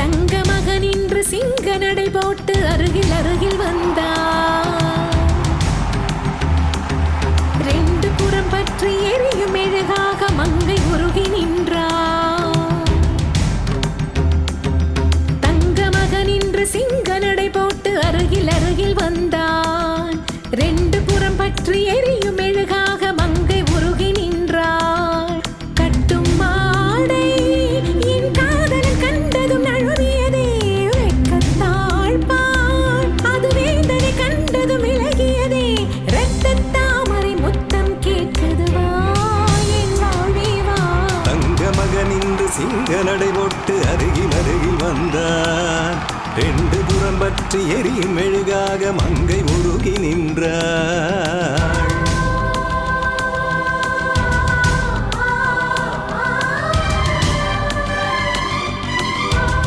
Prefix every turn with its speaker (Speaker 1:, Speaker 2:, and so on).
Speaker 1: தங்க மகன் இன்று சிங்க நடை போட்டு அருகில் அருகில் வந்தார். ரெண்டு புறம் பற்றி எரியும் மெழுகாக மங்கை உருகி நின்றார். தங்க மகன் இன்று சிங்க நடை போட்டு அருகில் அருகில் வந்தான். ரெண்டு புறம் பற்றி எரியும் மெழுகாக மங்கை உருகி நின்றாள். கட்டும் மாடை என் காதலன் கண்டதும் நழுவியதே வெட்கத்தாழ்பான். அது வேந்தனை கண்டதும் விலகியதே இரத்தத் தாமரை முத்தம் கேட்குது வா என் வாழ்வே வா.
Speaker 2: தங்க மகன் இன்று சிங்க நடை போட்டு அருகில் அருகில் வந்தான். ரெண்டு புறம் பற்றி எரியும் மெழுகாக மங்கை உருகி நின்றாள்.